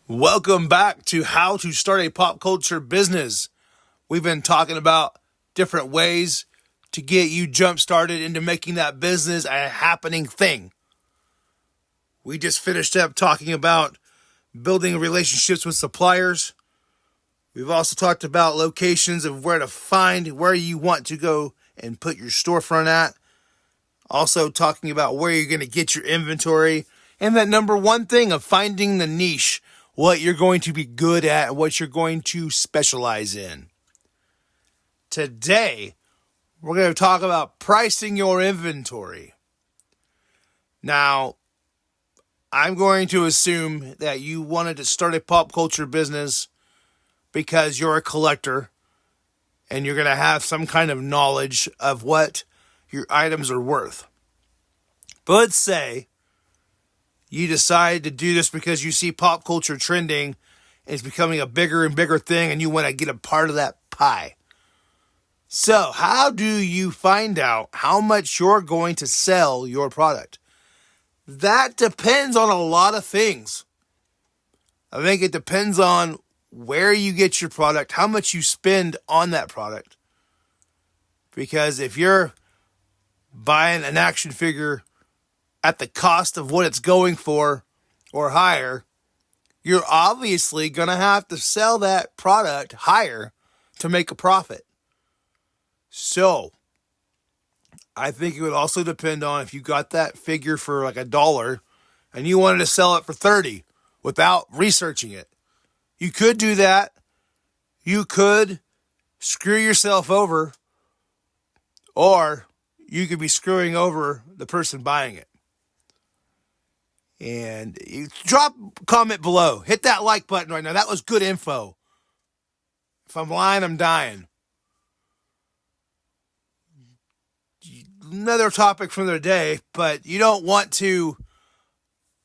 Welcome back to How to Start a Pop Culture Business. We've been talking about different ways to get you jump started into making that business a happening thing. We just finished up talking about building relationships with suppliers. We've also talked about locations of where to find where you want to go and put your storefront at. Also talking about where you're going to get your inventory. And that number one thing of finding the niche, what you're going to be good at, and what you're going to specialize in. Today, we're going to talk about pricing your inventory. Now, I'm going to assume that you wanted to start a pop culture business because you're a collector and you're going to have some kind of knowledge of what your items are worth. But let's say you decide to do this because you see pop culture trending and it's becoming a bigger and bigger thing and you want to get a part of that pie. So, how do you find out how much you're going to sell your product? That depends on a lot of things. I think it depends on where you get your product, how much you spend on that product. Because if you're buying an action figure at the cost of what it's going for or higher, you're obviously going to have to sell that product higher to make a profit. So, I think it would also depend on if you got that figure for like $1 and you wanted to sell it for 30 without researching it. You could do that. You could screw yourself over, or you could be screwing over the person buying it. And you drop a comment below. Hit that like button right now. That was good info. If I'm lying, I'm dying. Another topic from the day, but you don't want to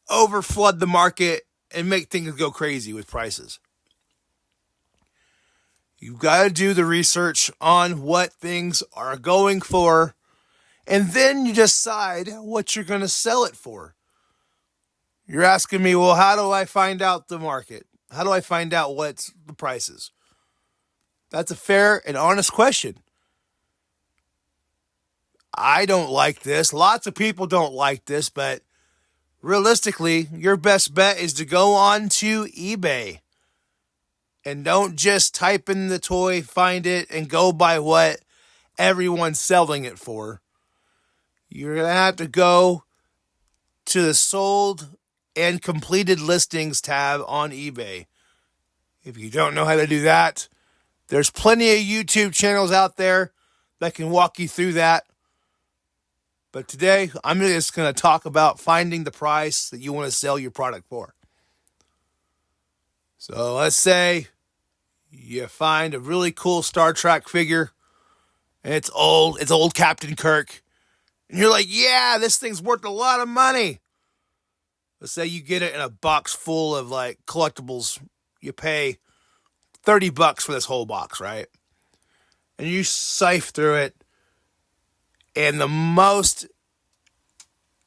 overflood the market and make things go crazy with prices. You've got to do the research on what things are going for, and then you decide what you're going to sell it for. You're asking me, well, how do I find out the market? How do I find out what's the prices? That's a fair and honest question. I don't like this. Lots of people don't like this, but realistically, your best bet is to go on to eBay. And don't just type in the toy, find it, and go by what everyone's selling it for. You're going to have to go to the sold and completed listings tab on eBay. If you don't know how to do that, there's plenty of YouTube channels out there that can walk you through that. But today, I'm just going to talk about finding the price that you want to sell your product for. So let's say you find a really cool Star Trek figure, and it's old Captain Kirk, and you're like, yeah, this thing's worth a lot of money. Let's say you get it in a box full of like collectibles. You pay $30 for this whole box, right? And you sift through it, and the most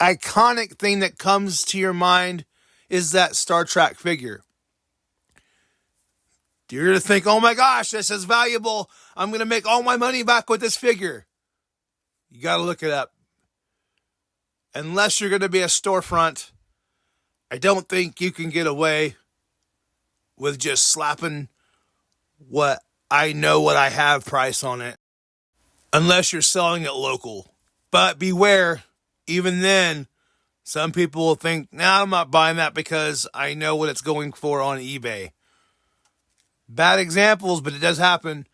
iconic thing that comes to your mind is that Star Trek figure. You're going to think, oh my gosh, this is valuable. I'm going to make all my money back with this figure. You got to look it up. Unless you're going to be a storefront, I don't think you can get away with just slapping what I have price on it. Unless you're selling it local. But beware, even then, some people will think, nah, I'm not buying that because I know what it's going for on eBay. Bad examples, but it does happen.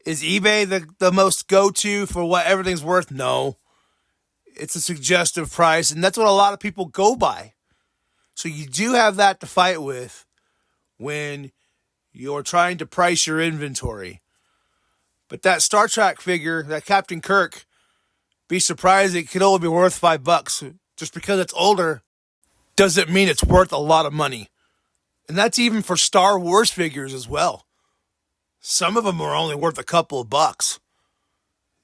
Is eBay the most go-to for what everything's worth? No. It's a suggestive price, and that's what a lot of people go by. So you do have that to fight with when you're trying to price your inventory. But that Star Trek figure, that Captain Kirk, be surprised it could only be worth $5. Just because it's older doesn't mean it's worth a lot of money. And that's even for Star Wars figures as well. Some of them are only worth a couple of bucks.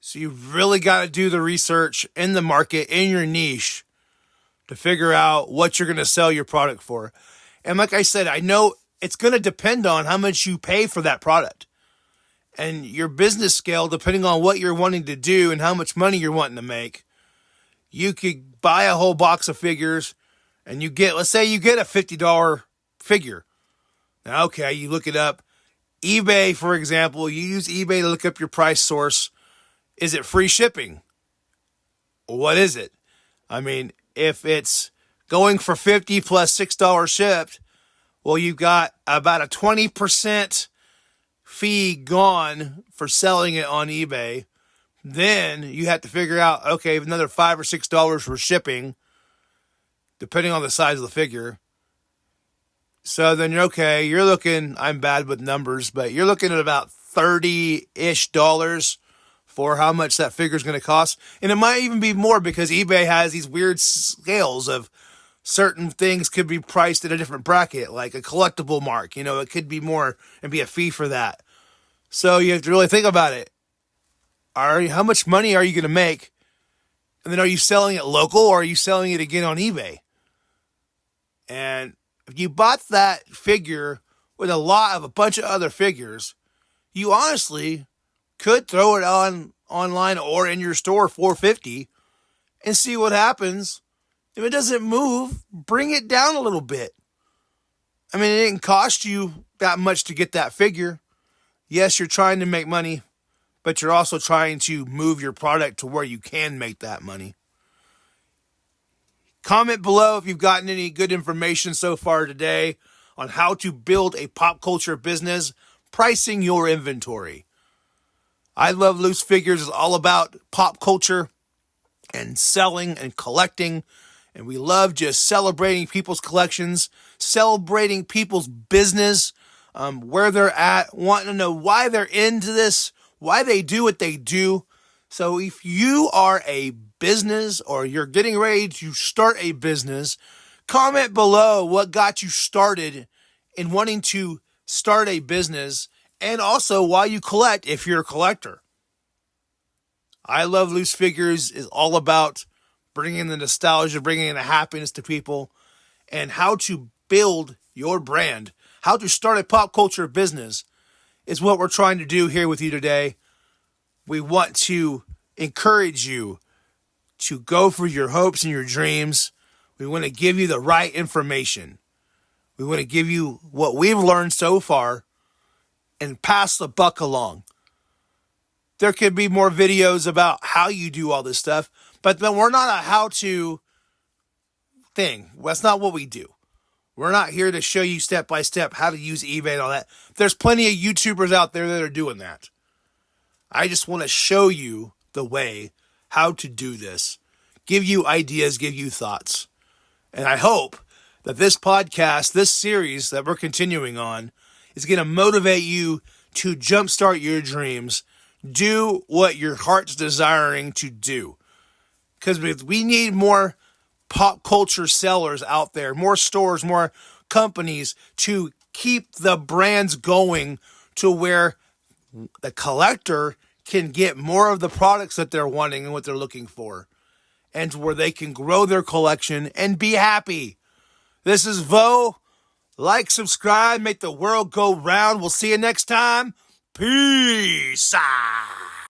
So you really got to do the research in the market, in your niche, to figure out what you're going to sell your product for. And like I said, I know it's going to depend on how much you pay for that product and your business scale, depending on what you're wanting to do and how much money you're wanting to make. You could buy a whole box of figures and let's say you get a $50 figure. Now, okay, you look it up. eBay, for example, you use eBay to look up your price source. Is it free shipping? What is it? I mean, if it's going for $50 plus $6 shipped, well, you've got about a 20% fee gone for selling it on eBay. Then you have to figure out, okay, another $5 or $6 for shipping, depending on the size of the figure. So then you're looking, I'm bad with numbers, but you're looking at about $30-ish for how much that figure is going to cost. And it might even be more because eBay has these weird scales of certain things could be priced in a different bracket, like a collectible mark. It could be more and be a fee for that. So you have to really think about it. How much money are you going to make? And then are you selling it local or are you selling it again on eBay? And if you bought that figure with a bunch of other figures, you honestly could throw it online or in your store for $50 and see what happens. If it doesn't move, bring it down a little bit. I mean, it didn't cost you that much to get that figure. Yes, you're trying to make money, but you're also trying to move your product to where you can make that money. Comment below if you've gotten any good information so far today on how to build a pop culture business, pricing your inventory. I Love Loose Figures is all about pop culture and selling and collecting. And we love just celebrating people's collections, celebrating people's business, where they're at, wanting to know why they're into this, why they do what they do. So if you are a business or you're getting ready to start a business, comment below what got you started in wanting to start a business and also why you collect if you're a collector. I Love Loose Figures is all about bringing the nostalgia, bringing the happiness to people, and how to build your brand, how to start a pop culture business is what we're trying to do here with you today. We want to encourage you to go for your hopes and your dreams. We want to give you the right information. We want to give you what we've learned so far and pass the buck along. There could be more videos about how you do all this stuff, but then we're not a how-to thing. That's not what we do. We're not here to show you step by step how to use eBay and all that. There's plenty of YouTubers out there that are doing that. I just want to show you the way how to do this, give you ideas, give you thoughts. And I hope that this podcast, this series that we're continuing on, is going to motivate you to jumpstart your dreams, do what your heart's desiring to do. Because we need more pop culture sellers out there, more stores, more companies to keep the brands going to where the collector can get more of the products that they're wanting and what they're looking for, and to where they can grow their collection and be happy. This is Vo. Like, subscribe, make the world go round. We'll see you next time. Peace out.